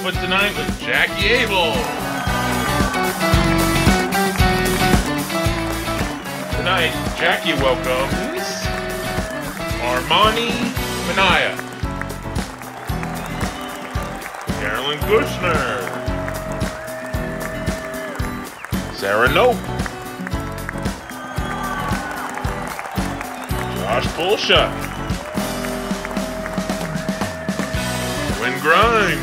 SOPA Tonight with Jacki Abel. Tonight, Jacki welcomes Aarmanii, Minaya, Carolyn Kushner, Knop, Poleshuk, Quinn.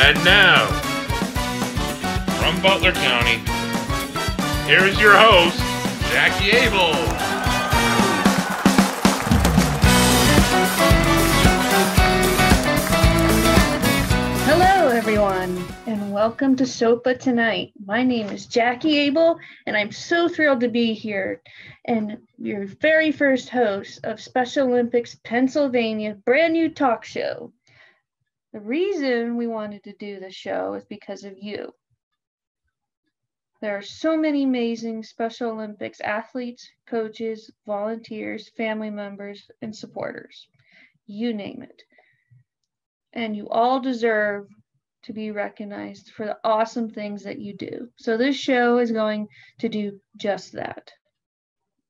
And now, from Butler County, here is your host, Jacki Abel. Hello, everyone, and welcome to SOPA Tonight. My name is Jacki Abel, and I'm so thrilled to be here and your very first host of Special Olympics Pennsylvania brand new talk show. The reason we wanted to do this show is because of you. There are so many amazing Special Olympics athletes, coaches, volunteers, family members, and supporters. You name it. And you all deserve to be recognized for the awesome things that you do. So this show is going to do just that.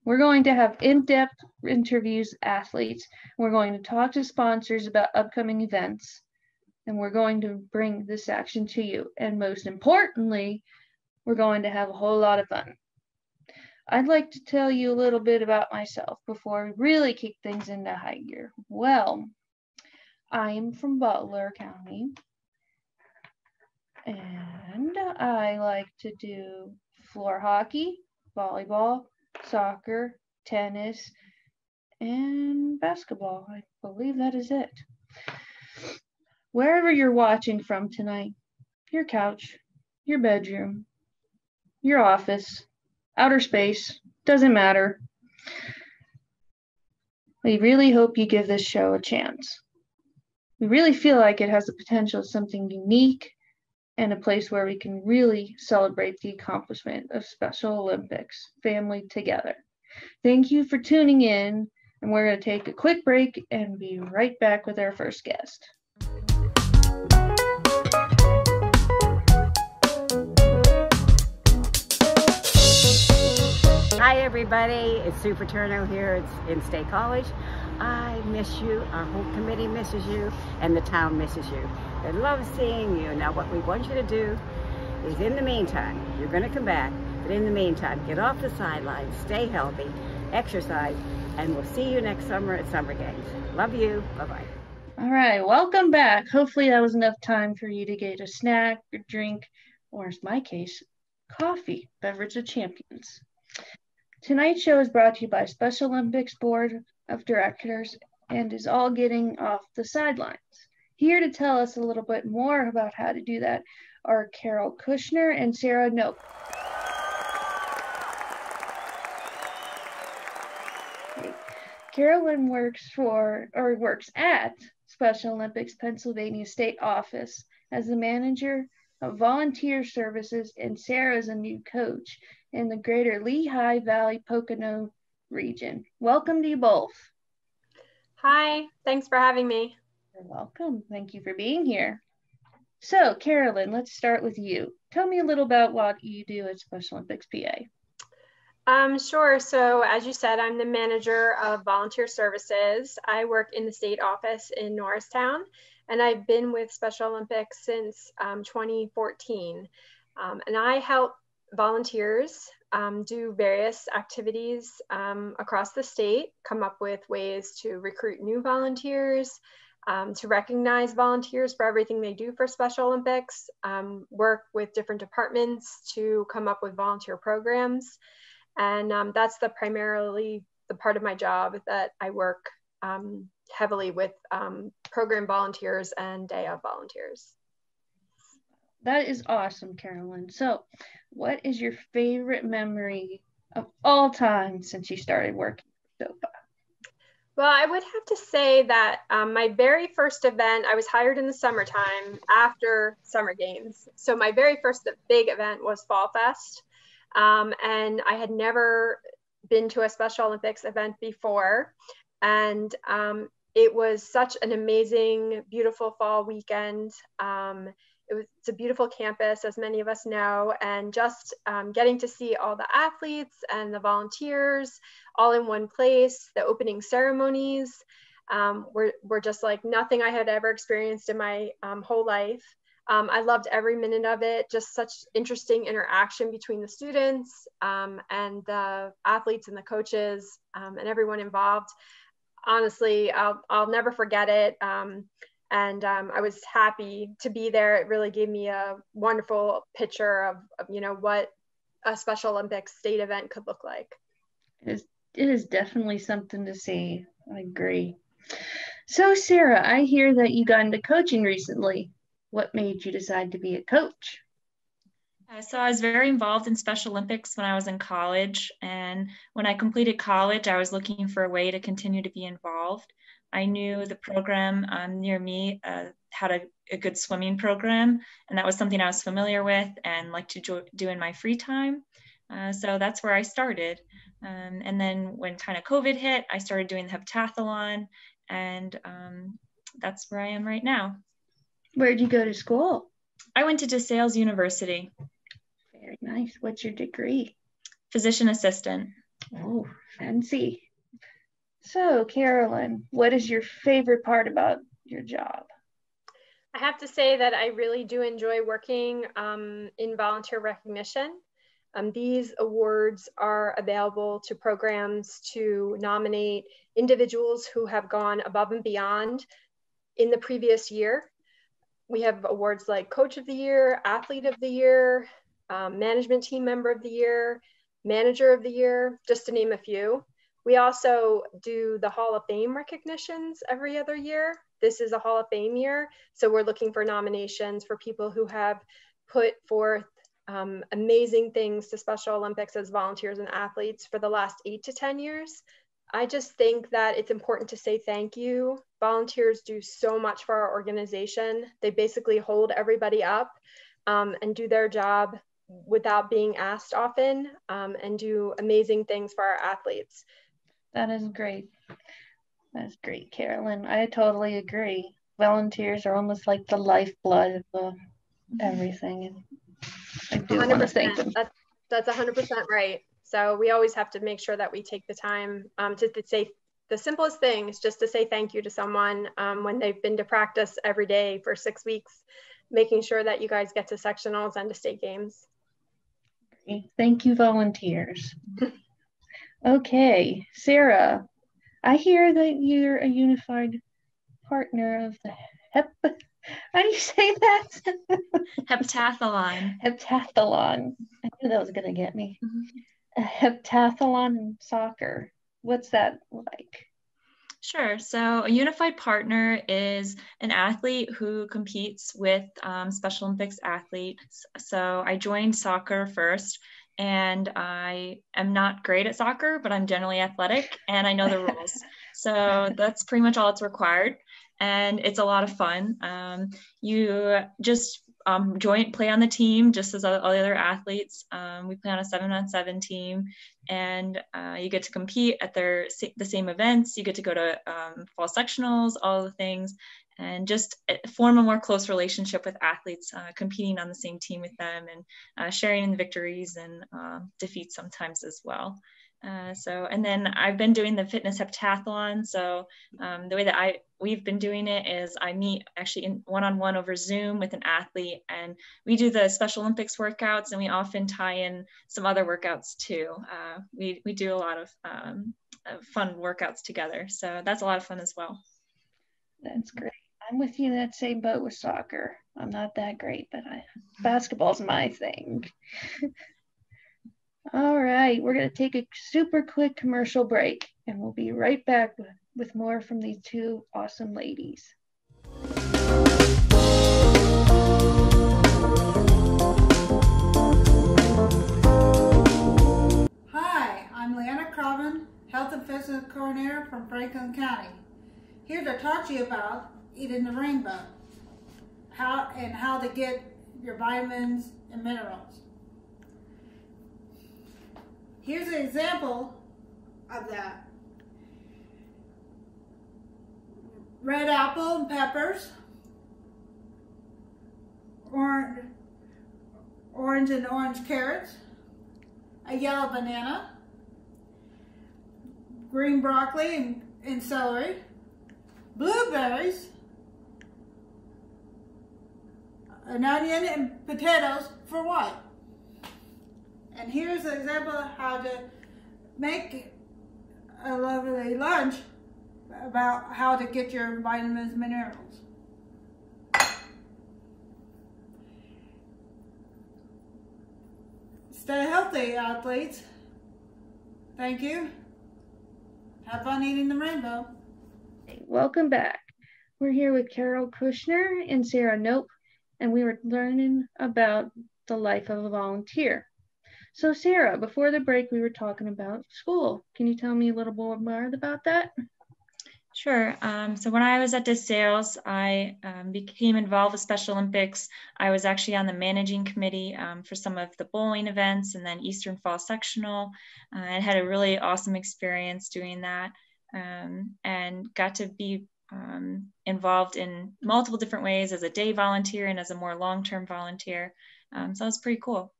We're going to have in-depth interviews with athletes. We're going to talk to sponsors about upcoming events. And we're going to bring this action to you. And most importantly, we're going to have a whole lot of fun. I'd like to tell you a little bit about myself before we really kick things into high gear. Well, I am from Butler County, and I like to do floor hockey, volleyball, soccer, tennis, and basketball. I believe that is it. Wherever you're watching from tonight, your couch, your bedroom, your office, outer space, doesn't matter. We really hope you give this show a chance. We really feel like it has the potential of something unique and a place where we can really celebrate the accomplishment of Special Olympics, family together. Thank you for tuning in, and we're going to take a quick break and be right back with our first guest. Hi everybody, it's Sue Paterno here. It's in State College. I miss you, our whole committee misses you, and the town misses you. They love seeing you. Now what we want you to do is, in the meantime, you're going to come back, but in the meantime, get off the sidelines, stay healthy, exercise, and we'll see you next summer at Summer Games. Love you, bye-bye. All right, welcome back. Hopefully that was enough time for you to get a snack, or drink, or in my case, coffee, beverage of champions. Tonight's show is brought to you by Special Olympics Board of Directors and is all getting off the sidelines. Here to tell us a little bit more about how to do that are Carol Kushner and Knop. Carolyn works at Special Olympics Pennsylvania State Office as the manager of volunteer services, and Sarah is a new coach in the greater Lehigh Valley Pocono region. Welcome to you both. Hi, thanks for having me. You're welcome. Thank you for being here. So, Carolyn, let's start with you. Tell me a little about what you do at Special Olympics PA. Sure. So as you said, I'm the manager of volunteer services. I work in the state office in Norristown, and I've been with Special Olympics since 2014. And I help volunteers do various activities across the state, come up with ways to recruit new volunteers, to recognize volunteers for everything they do for Special Olympics, work with different departments to come up with volunteer programs. And that's primarily the part of my job that I work heavily with program volunteers and day of volunteers. That is awesome, Carolyn. So, what is your favorite memory of all time since you started working at SOPA? Well, I would have to say that my very first event, I was hired in the summertime after summer games. So my very first big event was Fall Fest. And I had never been to a Special Olympics event before. And it was such an amazing, beautiful fall weekend. It's a beautiful campus, as many of us know, and just getting to see all the athletes and the volunteers all in one place. The opening ceremonies were just like nothing I had ever experienced in my whole life. I loved every minute of it, just such interesting interaction between the students and the athletes and the coaches and everyone involved. Honestly, I'll never forget it. And I was happy to be there. It really gave me a wonderful picture of what a Special Olympics state event could look like. It is definitely something to see. I agree. So, Sarah, I hear that you got into coaching recently. What made you decide to be a coach? So I was very involved in Special Olympics when I was in college. And when I completed college, I was looking for a way to continue to be involved. I knew the program near me had a good swimming program, and that was something I was familiar with and liked to do in my free time. So that's where I started. And then when kind of COVID hit, I started doing the heptathlon, and that's where I am right now. Where did you go to school? I went to DeSales University. Very nice. What's your degree? Physician assistant. Oh, fancy. So, Carolyn, what is your favorite part about your job? I have to say that I really do enjoy working in volunteer recognition. These awards are available to programs to nominate individuals who have gone above and beyond in the previous year. We have awards like Coach of the Year, Athlete of the Year, Management Team Member of the Year, Manager of the Year, just to name a few. We also do the Hall of Fame recognitions every other year. This is a Hall of Fame year, so we're looking for nominations for people who have put forth amazing things to Special Olympics as volunteers and athletes for the last 8 to 10 years. I just think that it's important to say thank you. Volunteers do so much for our organization. They basically hold everybody up and do their job without being asked often and do amazing things for our athletes. That is great. That's great, Carolyn. I totally agree. Volunteers are almost like the lifeblood of everything. I do want to thank them. That's 100% right. So we always have to make sure that we take the time to say the simplest thing is just to say thank you to someone when they've been to practice every day for 6 weeks, making sure that you guys get to sectionals and to state games. Thank you, volunteers. Okay, Sarah, I hear that you're a unified partner of the how do you say that? Heptathlon. Heptathlon. I knew that was going to get me. A heptathlon in soccer. What's that like? Sure. So a unified partner is an athlete who competes with Special Olympics athletes. So I joined soccer first, and I am not great at soccer, but I'm generally athletic and I know the rules. So that's pretty much all it's required. And it's a lot of fun. You just play on the team just as all the other athletes. We play on a 7-on-7 team, and you get to compete at the same events. You get to go to fall sectionals, all the things, and just form a more close relationship with athletes, competing on the same team with them, and sharing in the victories and defeats sometimes as well. And then I've been doing the fitness heptathlon. So the way that we've been doing it is I meet actually in one-on-one over Zoom with an athlete, and we do the Special Olympics workouts, and we often tie in some other workouts too. We do a lot of fun workouts together. So that's a lot of fun as well. That's great. I'm with you in that same boat with soccer. I'm not that great, but basketball's my thing. All right, we're going to take a super quick commercial break, and we'll be right back with more from these two awesome ladies. Kushner from Franklin County. Here to talk to you about eating the rainbow, how to get your vitamins and minerals. Here's an example of that. Red apple and peppers, orange and orange carrots, a yellow banana, green broccoli and celery, blueberries, an onion and potatoes for white. And here's an example of how to make a lovely lunch about how to get your vitamins and minerals. Stay healthy, athletes. Thank you. Have fun eating the rainbow. Welcome back. We're here with Carol Kushner and Sarah Knop, and we were learning about the life of a volunteer. So Sarah, before the break, we were talking about school. Can you tell me a little more about that? Sure. So when I was at DeSales, I became involved with Special Olympics. I was actually on the managing committee for some of the bowling events and then Eastern Fall Sectional, and had a really awesome experience doing that, and got to be involved in multiple different ways as a day volunteer and as a more long-term volunteer. So it's pretty cool.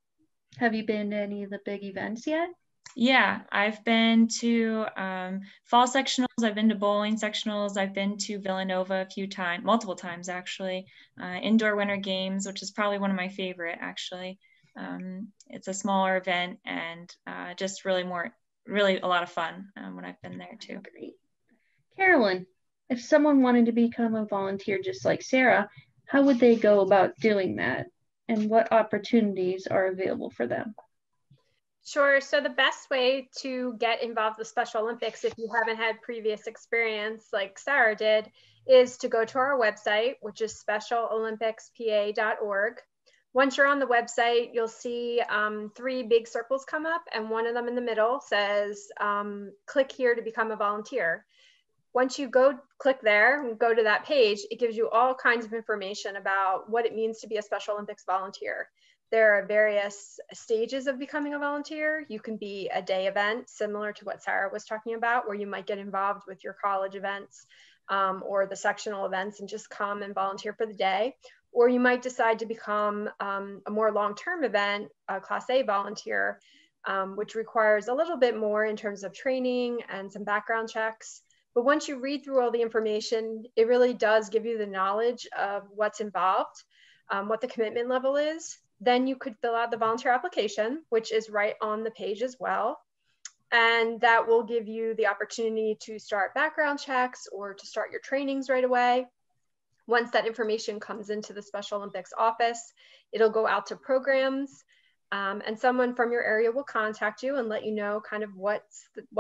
Have you been to any of the big events yet? Yeah, I've been to fall sectionals, I've been to bowling sectionals, I've been to Villanova multiple times actually, indoor winter games, which is probably one of my favorite actually. It's a smaller event and just really a lot of fun when I've been there too. Great. Carolyn, if someone wanted to become a volunteer just like Sarah, how would they go about doing that? And what opportunities are available for them? Sure. So the best way to get involved with Special Olympics, if you haven't had previous experience like Sarah did, is to go to our website, which is specialolympicspa.org. Once you're on the website, you'll see 3 big circles come up, and one of them in the middle says, click here to become a volunteer. Once you click there and go to that page, it gives you all kinds of information about what it means to be a Special Olympics volunteer. There are various stages of becoming a volunteer. You can be a day event, similar to what Sarah was talking about, where you might get involved with your college events or the sectional events and just come and volunteer for the day. Or you might decide to become a more long-term event, a Class A volunteer, which requires a little bit more in terms of training and some background checks. But once you read through all the information, it really does give you the knowledge of what's involved, what the commitment level is. Then you could fill out the volunteer application, which is right on the page as well. And that will give you the opportunity to start background checks or to start your trainings right away. Once that information comes into the Special Olympics office, it'll go out to programs, and someone from your area will contact you and let you know kind of what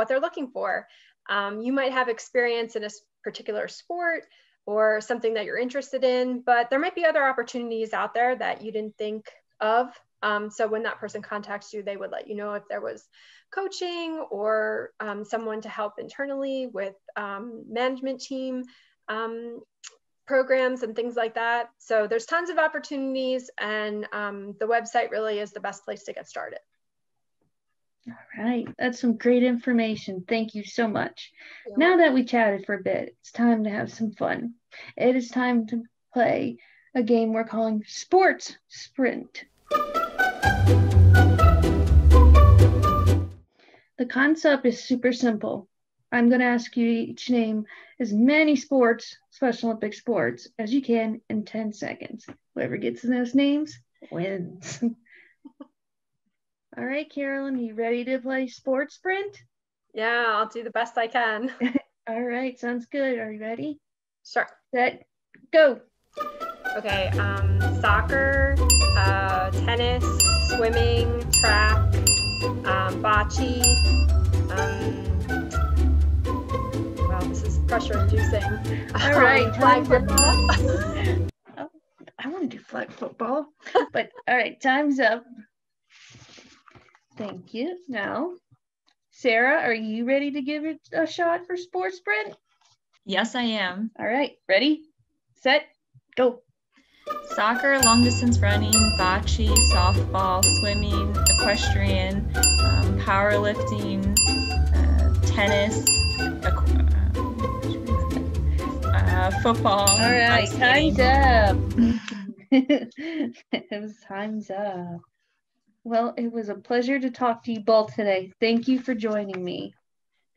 they're looking for. You might have experience in a particular sport or something that you're interested in, but there might be other opportunities out there that you didn't think of. So when that person contacts you, they would let you know if there was coaching or someone to help internally with management team programs and things like that. So there's tons of opportunities, and the website really is the best place to get started. All right, that's some great information. Thank you so much. Yeah. Now that we chatted for a bit, it's time to have some fun. It is time to play a game we're calling Sports Sprint. The concept is super simple. I'm going to ask you each name as many Special Olympic sports as you can in 10 seconds. Whoever gets those names wins. All right, Carolyn, you ready to play Sports Sprint? Yeah, I'll do the best I can. All right, sounds good. Are you ready? Sure. Set, go. Okay, soccer, tennis, swimming, track, bocce. Wow, this is pressure-inducing. All right, flag football. Oh, I want to do flag football, but all right, time's up. Thank you. Now, Sarah, are you ready to give it a shot for sports sprint? Yes, I am. All right, ready, set, go. Soccer, long distance running, bocce, softball, swimming, equestrian, powerlifting, tennis, football. All right, time's up. It was time's up. Well, it was a pleasure to talk to you both today. Thank you for joining me.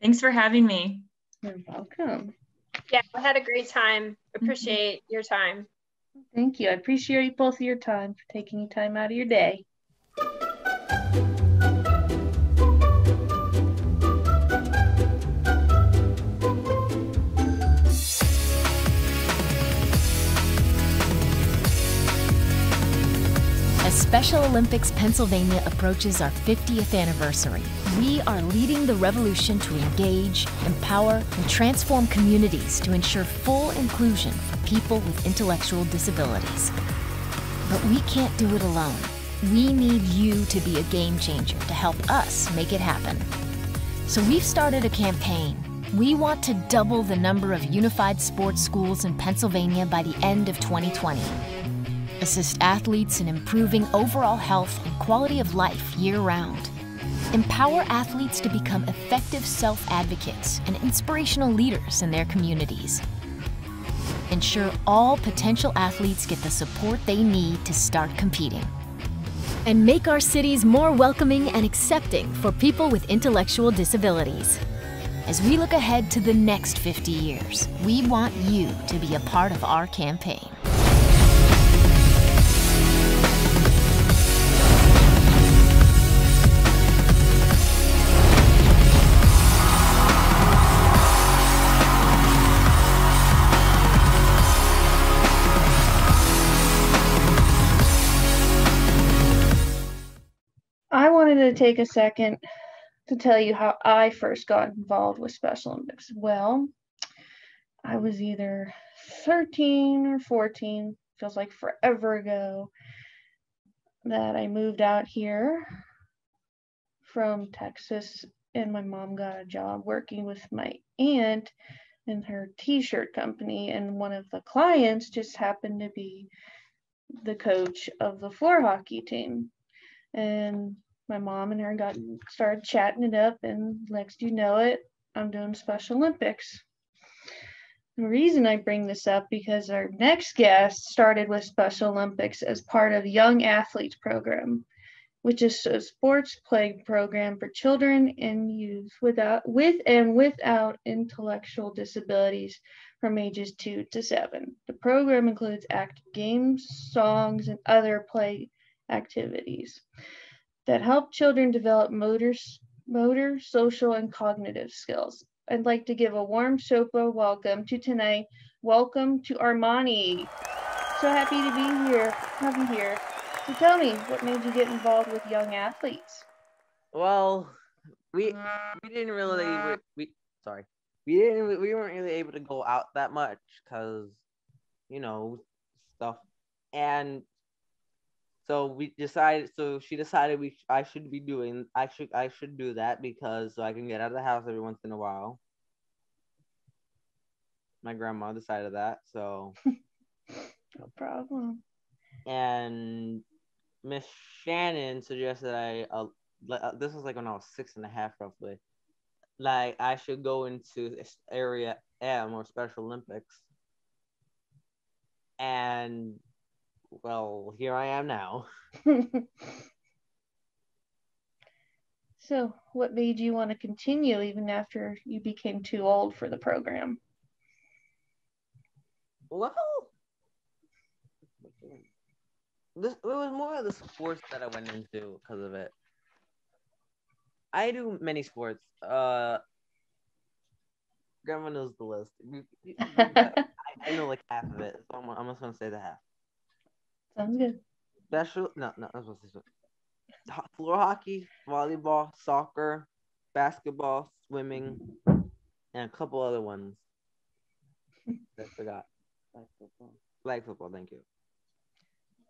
Thanks for having me. You're welcome. Yeah, I had a great time. Appreciate your time. Thank you. I appreciate both of your time for taking time out of your day. As Special Olympics Pennsylvania approaches our 50th anniversary, we are leading the revolution to engage, empower, and transform communities to ensure full inclusion for people with intellectual disabilities. But we can't do it alone. We need you to be a game changer to help us make it happen. So we've started a campaign. We want to double the number of unified sports schools in Pennsylvania by the end of 2020. Assist athletes in improving overall health and quality of life year-round. Empower athletes to become effective self-advocates and inspirational leaders in their communities. Ensure all potential athletes get the support they need to start competing. And make our cities more welcoming and accepting for people with intellectual disabilities. As we look ahead to the next 50 years, we want you to be a part of our campaign. I wanted to take a second to tell you how I first got involved with Special Olympics. Well, I was either 13 or 14, feels like forever ago, that I moved out here from Texas, and my mom got a job working with my aunt in her t-shirt company, and one of the clients just happened to be the coach of the floor hockey team. And my mom and her started chatting it up, and next you know it, I'm doing Special Olympics. The reason I bring this up because our next guest started with Special Olympics as part of the Young Athletes Program, which is a sports play program for children and youth with and without intellectual disabilities from ages 2 to 7. The program includes active games, songs, and other play activities that help children develop motor, social, and cognitive skills. I'd like to give a warm SOPA welcome to tonight. Welcome to Aarmanii. So happy to be here, have you here. So tell me, what made you get involved with young athletes? Well, we didn't really we weren't really able to go out that much because stuff, and so she decided I should do that because so I can get out of the house every once in a while. My grandma decided that, so no problem. And Miss Shannon suggested this was like when I was 6.5 roughly, like I should go into area M or Special Olympics, and well, here I am now. So what made you want to continue even after you became too old for the program? Well, it was more of the sports that I went into because of it. I do many sports. Grandma knows the list. I know like half of it, so I'm just gonna say the half. Sounds good. No, that's what this is. Floor hockey, volleyball, soccer, basketball, swimming, and a couple other ones that I forgot. Flag football, thank you.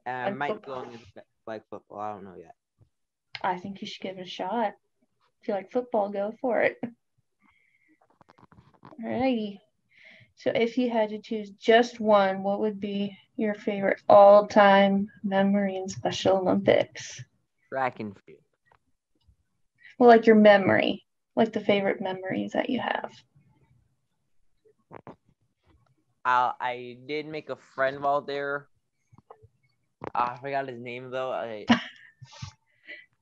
And I might go into flag football. I don't know yet. I think you should give it a shot. If you like football, go for it. Alrighty. So if you had to choose just one, what would be your favorite all-time memory in Special Olympics? Track and field. Well, like your memory, like the favorite memories that you have. I did make a friend while there. I forgot his name though.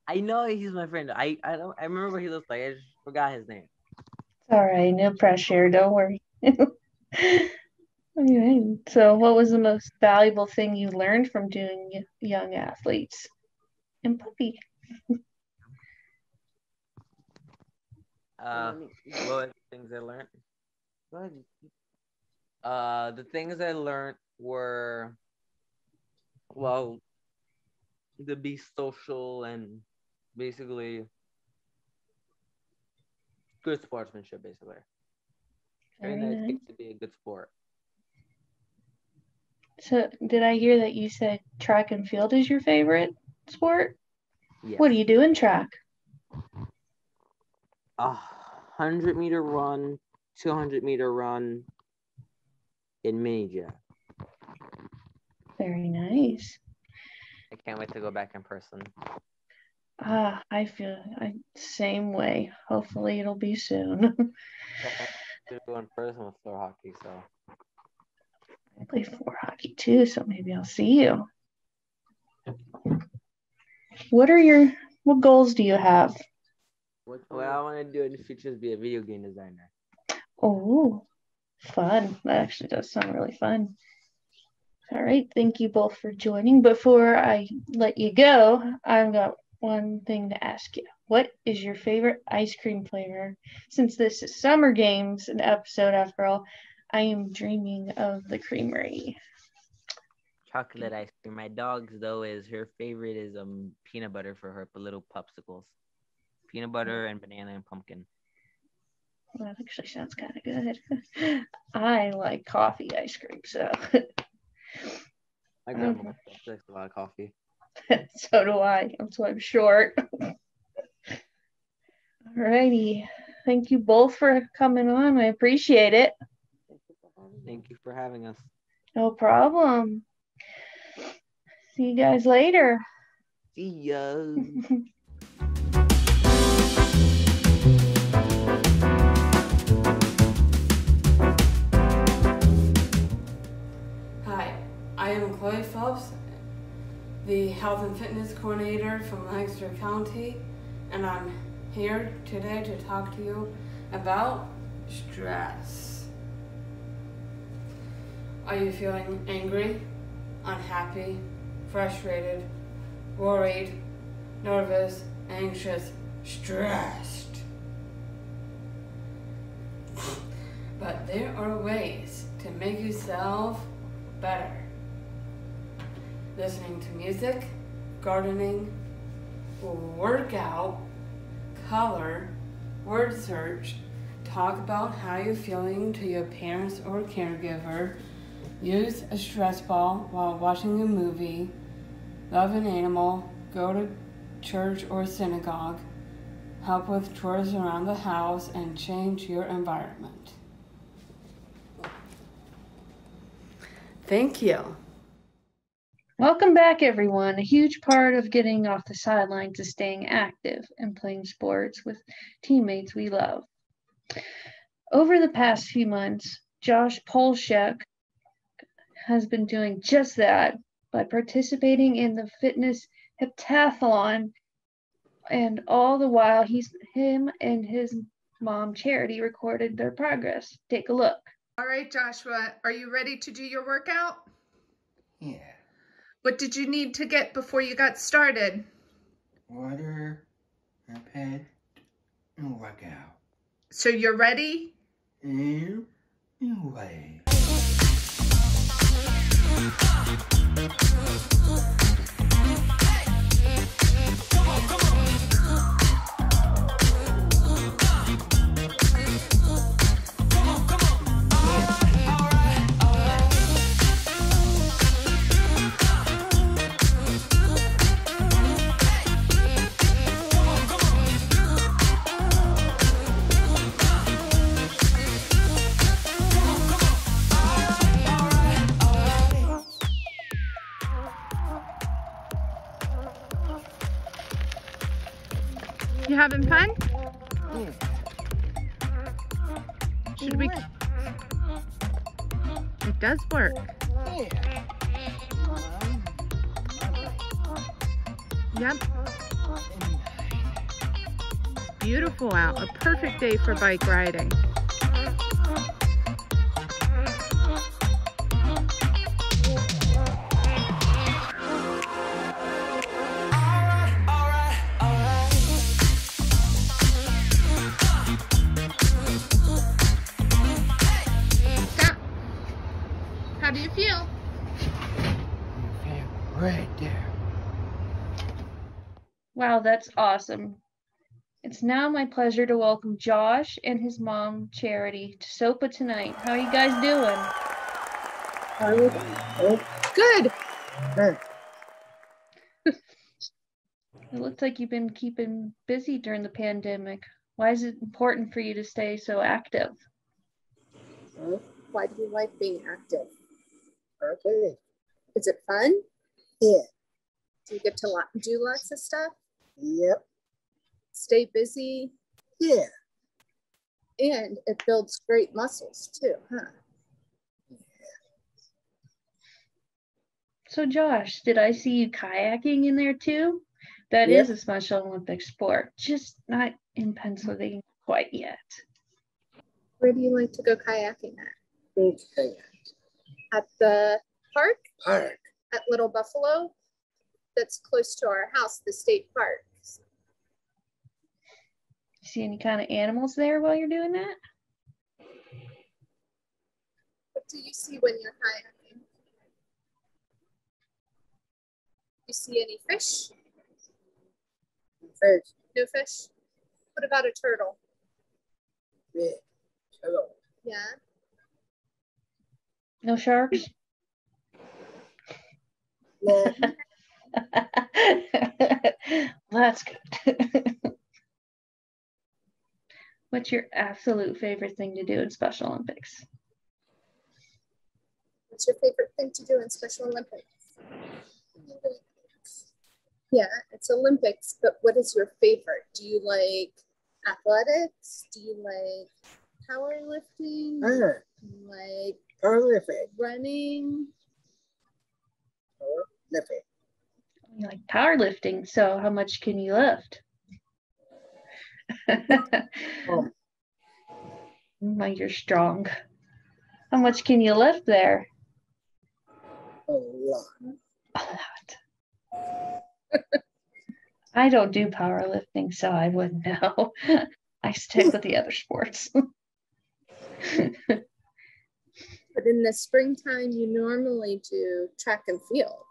I know he's my friend. I remember what he looks like. I just forgot his name. All right, no pressure. Don't worry. Okay. So, what was the most valuable thing you learned from doing young athletes and puppy? What were the things I learned? Go ahead. The things I learned were, well, to be social and basically good sportsmanship, basically. Very Trying nice. to be a good sport. So, did I hear that you said track and field is your favorite sport? Yes. What do you do in track? 100-meter run, 200-meter run, in mini jab. Very nice. I can't wait to go back in person. I feel same way. Hopefully it'll be soon. To go in person with floor hockey, so. I play floor hockey too, so maybe I'll see you. What goals do you have? What I want to do in the future is be a video game designer. Oh, fun. That actually does sound really fun. All right. Thank you both for joining. Before I let you go, I've got one thing to ask you. What is your favorite ice cream flavor? Since this is Summer Games, an episode after all, I am dreaming of the creamery. Chocolate ice cream. My dog's though her favorite is peanut butter for her little popsicles. Peanut butter and banana and pumpkin. Well, that actually sounds kind of good. I like coffee ice cream, so. My grandma likes a lot of coffee. So do I. That's why I'm short. Alrighty. Thank you both for coming on. I appreciate it. Thank you for having us. No problem. See you guys later. See ya. Hi, I am Chloe Phelps, the Health and Fitness Coordinator from Lancaster County, and I'm here today to talk to you about stress. Are you feeling angry, unhappy, frustrated, worried, nervous, anxious, stressed? But there are ways to make yourself better. Listening to music, gardening, workout, color, word search, talk about how you're feeling to your parents or caregiver, use a stress ball while watching a movie, love an animal, go to church or synagogue, help with chores around the house, and change your environment. Thank you. Welcome back, everyone. A huge part of getting off the sidelines is staying active and playing sports with teammates we love. Over the past few months, Josh Poleshuk has been doing just that by participating in the fitness heptathlon, and all the while him and his mom Charity recorded their progress. Take a look. All right, Joshua, are you ready to do your workout? Yeah. What did you need to get before you got started? Water, a pad, and workout. So you're ready? And away. You having fun? Yeah. Should we? It does work. Yeah. Yep. Beautiful out. A perfect day for bike riding. Stop. How do you feel? Right there. Wow, that's awesome. It's now my pleasure to welcome Josh and his mom, Charity, to SOPA Tonight. How are you guys doing? Good. It looks like you've been keeping busy during the pandemic. Why is it important for you to stay so active? Why do you like being active? Okay. Is it fun? Yeah. Do you get to do lots of stuff? Yep. Stay busy? Yeah. And it builds great muscles too, huh? So Josh, did I see you kayaking in there too? That is a Special Olympic sport, just not in Pennsylvania quite yet. Where do you like to go kayaking at? Okay. At the park? Park. At Little Buffalo? That's close to our house, the state park. See any kind of animals there while you're doing that? What do you see when you're kayaking? You see any fish? Fish. No fish? What about a turtle? Yeah. Hello. Yeah. No sharks? No. That's good. What's your absolute favorite thing to do in Special Olympics? What's your favorite thing to do in Special Olympics? Yeah, it's Olympics, but what is your favorite? Do you like athletics? Do you like powerlifting? Do you like Powerlifting. running? Powerlifting. You like powerlifting, so how much can you lift? Oh. Like you're strong. How much can you lift there? A lot. A lot. I don't do powerlifting, so I wouldn't know. I stick with the other sports. But in the springtime, you normally do track and field.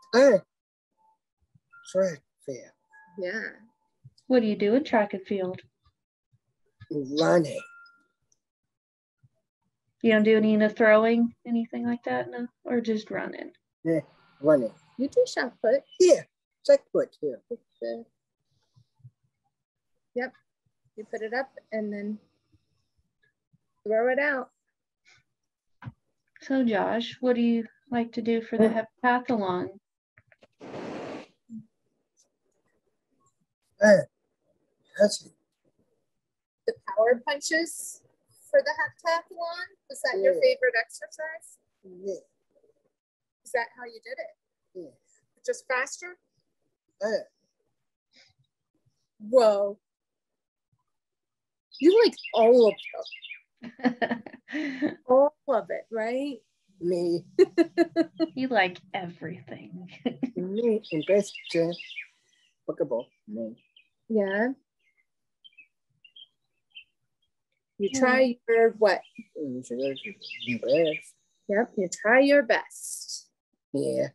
Track field. Yeah. What do you do in track and field? Running. You don't do any throwing, anything like that, no? Or just running? Yeah. Running. You do shot put. Yeah. Check foot here. Yep. You put it up and then throw it out. So Josh, what do you like to do for the heptathlon? That's The power punches for the heptathlon. Was that your favorite exercise? Yeah. Is that how you did it? Yeah. Just faster? Whoa. You like all of them. All of it, right? Me. You like everything. Me and best chance. Bookable. Me. Yeah. You try your what? Best. Yep, you try your best. Yeah.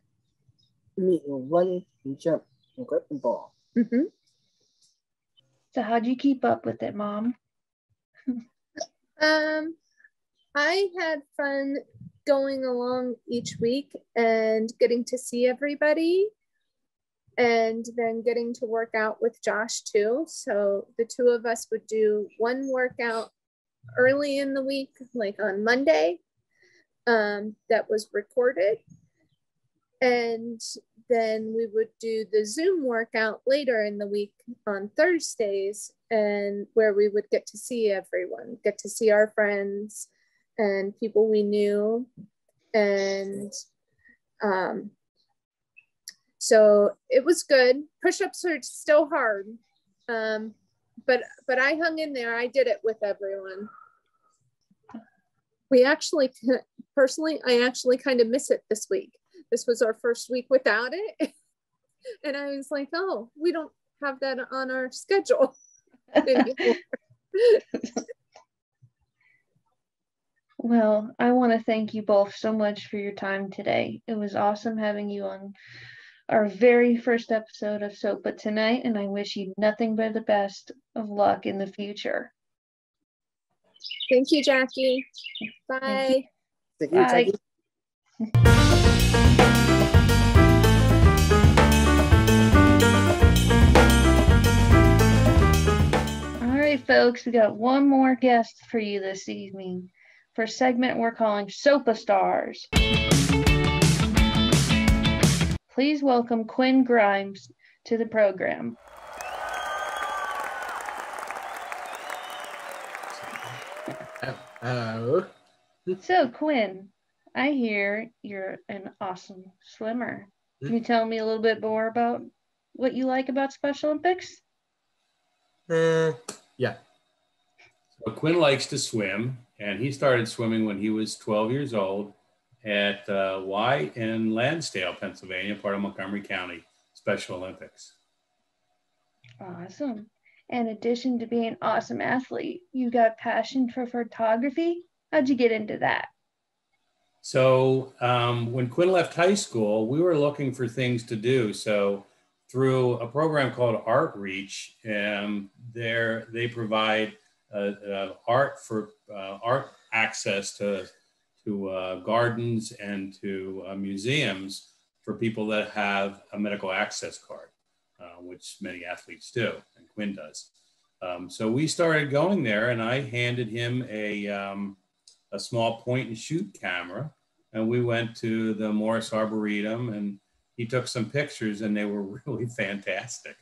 Me and run and jump and grab the ball. Mm-hmm. So how'd you keep up with it, Mom? I had fun going along each week and getting to see everybody and then getting to work out with Josh too. So the two of us would do one workout early in the week, like on Monday, that was recorded. And then we would do the Zoom workout later in the week on Thursdays, and where we would get to see everyone, get to see our friends and people we knew. And so it was good. Push-ups are still hard, but I hung in there. I did it with everyone. We actually, personally, I actually kind of miss it this week. This was our first week without it. And I was like, oh, we don't have that on our schedule anymore. Well, I want to thank you both so much for your time today. It was awesome having you on our very first episode of SOPA Tonight, and I wish you nothing but the best of luck in the future. Thank you, Jackie. Bye. Thank you, Bye. Jackie. All right, folks, we got one more guest for you this evening for a segment we're calling Sopa Stars. Please welcome Quinn Grimes to the program. Hello. So, Quinn, I hear you're an awesome swimmer. Can you tell me a little bit more about what you like about Special Olympics? Yeah. So Quinn likes to swim, and he started swimming when he was 12 years old at Y in Lansdale, Pennsylvania, part of Montgomery County Special Olympics. Awesome. In addition to being an awesome athlete, you got passion for photography. How'd you get into that? So when Quinn left high school, we were looking for things to do. So through a program called Art Reach, they provide art access to gardens and to museums for people that have a medical access card, which many athletes do, and Quinn does. So we started going there, and I handed him a small point and shoot camera, and we went to the Morris Arboretum, and he took some pictures, and they were really fantastic.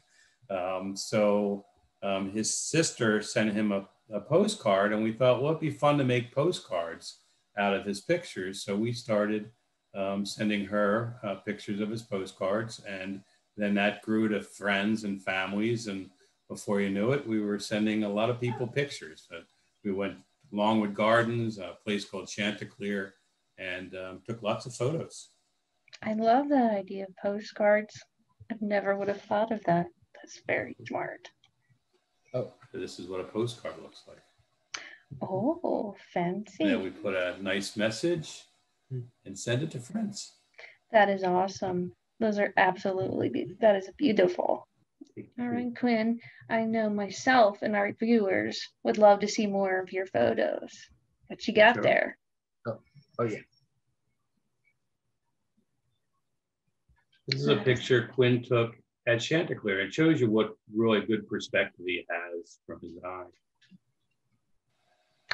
His sister sent him a postcard, and we thought, well, it'd be fun to make postcards out of his pictures. So we started sending her pictures of his postcards, and then that grew to friends and families. And before you knew it, we were sending a lot of people pictures. We went Longwood Gardens, a place called Chanticleer, and took lots of photos. I love that idea of postcards. I never would have thought of that. That's very smart. Oh, this is what a postcard looks like. Oh, fancy. And then we put a nice message and send it to friends. That is awesome. Those are that is beautiful. All right, Quinn, I know myself and our viewers would love to see more of your photos. What you got there? Oh, yeah. This is a picture Quinn took at Chanticleer. It shows you what really good perspective he has from his eye.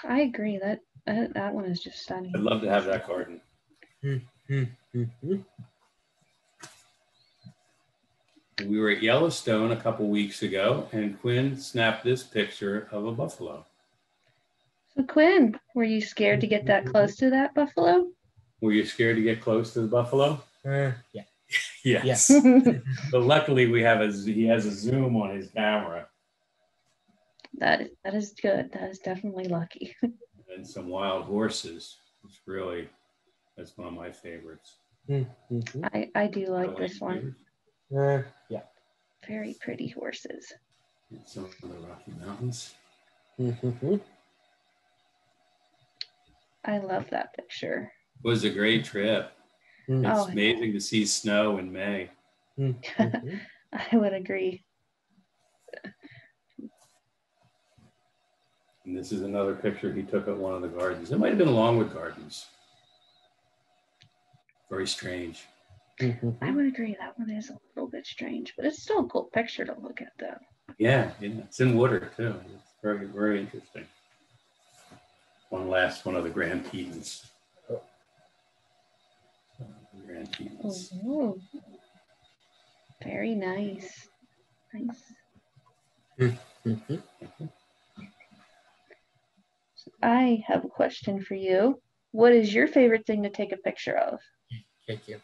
I agree. That one is just stunning. I'd love to have that garden. We were at Yellowstone a couple weeks ago, and Quinn snapped this picture of a buffalo. So Quinn, were you scared to get that close to that buffalo? Were you scared to get close to the buffalo? Yeah. Yes. But luckily he has a zoom on his camera. That is good. That is definitely lucky. And some wild horses. That's one of my favorites. I do like this one. Yeah. Very pretty horses. And some of the Rocky Mountains. I love that picture. It was a great trip. It's amazing to see snow in May. I would agree. And this is another picture he took at one of the gardens. It might have been Longwood Gardens. Very strange. I would agree. That one is a little bit strange, but it's still a cool picture to look at, though. Yeah. It's in water, too. It's very, very interesting. One of the Grand Tetons. antiques. Oh, very nice. Nice. I have a question for you. What is your favorite thing to take a picture of? Thank you.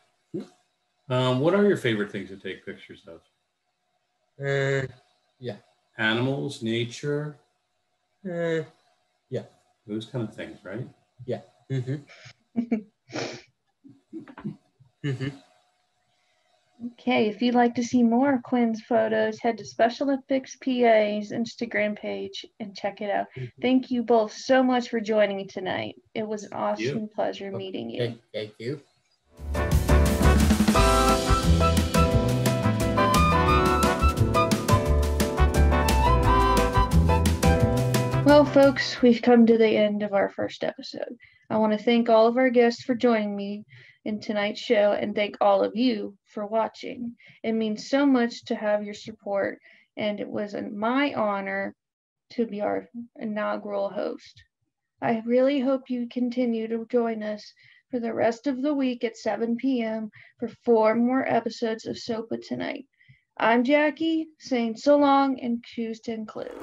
What are your favorite things to take pictures of? Yeah. Animals, nature? Yeah. Those kind of things, right? Yeah. Okay, if you'd like to see more of Quinn's photos, head to Special Olympics PA's Instagram page and check it out. Thank you both so much for joining me tonight. It was an awesome pleasure meeting you. Thank you. Well, folks, we've come to the end of our first episode. I want to thank all of our guests for joining me in tonight's show and thank all of you for watching. It means so much to have your support, and it was my honor to be our inaugural host. I really hope you continue to join us for the rest of the week at 7 p.m. for 4 more episodes of SOPA Tonight. I'm Jackie, saying so long and choose to include.